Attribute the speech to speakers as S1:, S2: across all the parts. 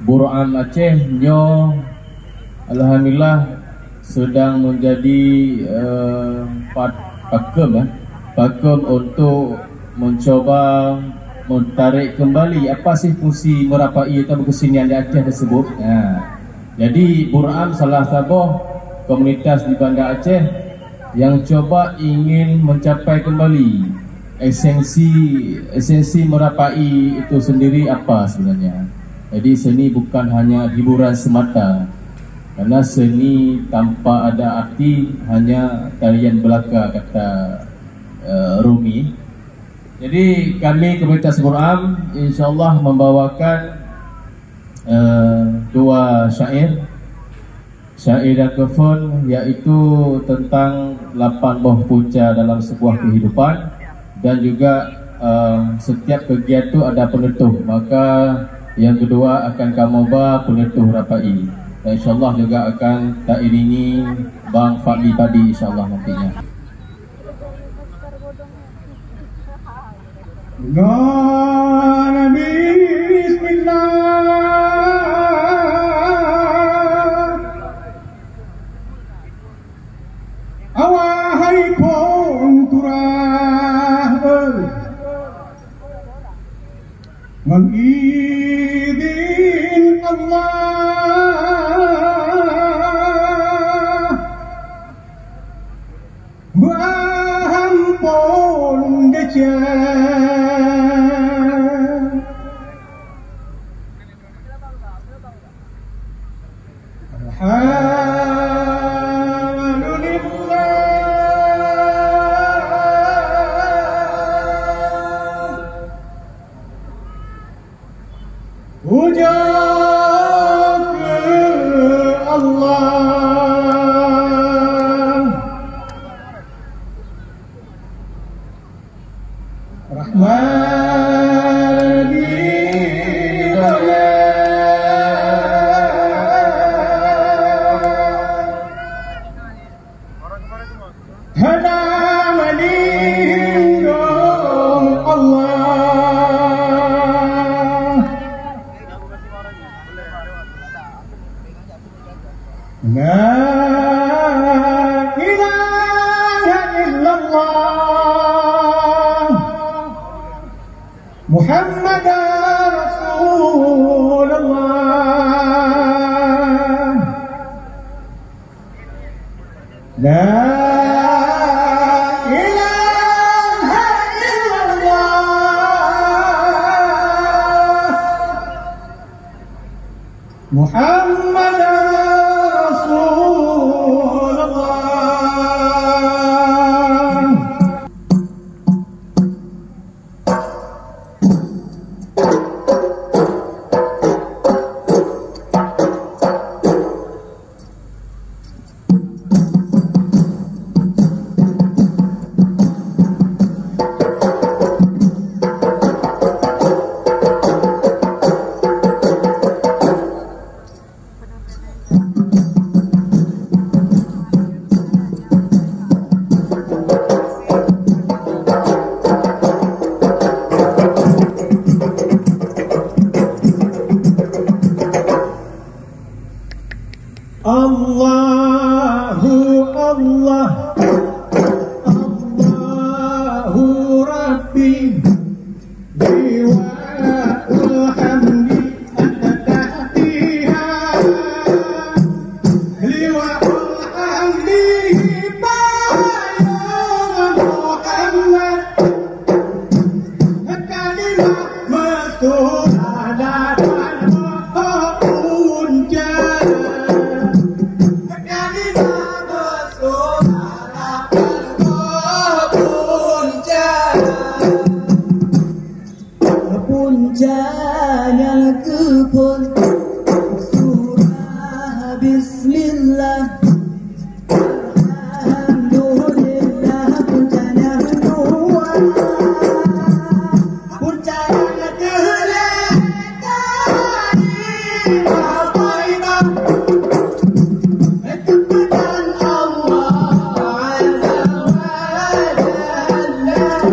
S1: Buram Aceh nyo alhamdulillah sedang menjadi pakem untuk mencoba menarik kembali apa sih fungsi merapai atau kesenian di Aceh tersebut. Jadi Buram salah satu komunitas di Banda Aceh yang coba ingin mencapai kembali esensi merapai itu sendiri apa sebenarnya. Jadi seni bukan hanya hiburan semata, karena seni tanpa ada arti hanya tarian belaka, kata Rumi. Jadi kami komunitas Buram insyaAllah membawakan dua syair dan kafun, iaitu tentang 8 buah punca dalam sebuah kehidupan, dan juga setiap kegiatan itu ada penutup. Maka yang kedua akan kamoba penutup rapai, dan insyaAllah juga akan tak iringi Bang Fadli Padi insyaAllah nantinya.
S2: Nabi Bismillah, awahai ponturah mengizin Allah bahampun deca Puja ke Allah Rahmani Hadamani Allah. La ilaha illallah Muhammadan Rasulullah. La ilaha illallah Muhammadan Allahu Allah Allahu Rabbi liwa'ul hamdi at-tahtiha liwa'ul hamdi bayan Muhammad kalimah masurada
S3: puncanya kebun surah bismillah alhamdulillah puncanya dua puncanya kelihatan apa itu kepada Allah azza wa jalla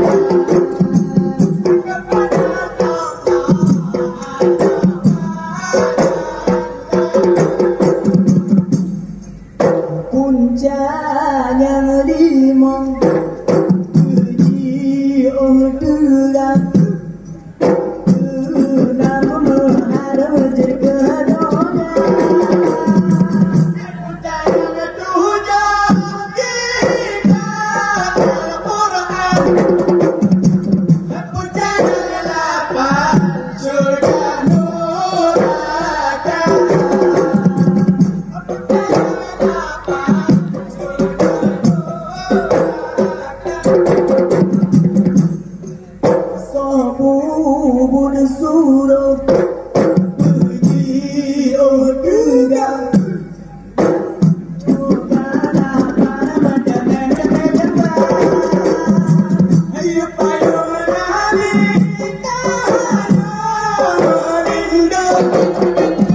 S3: Thank you.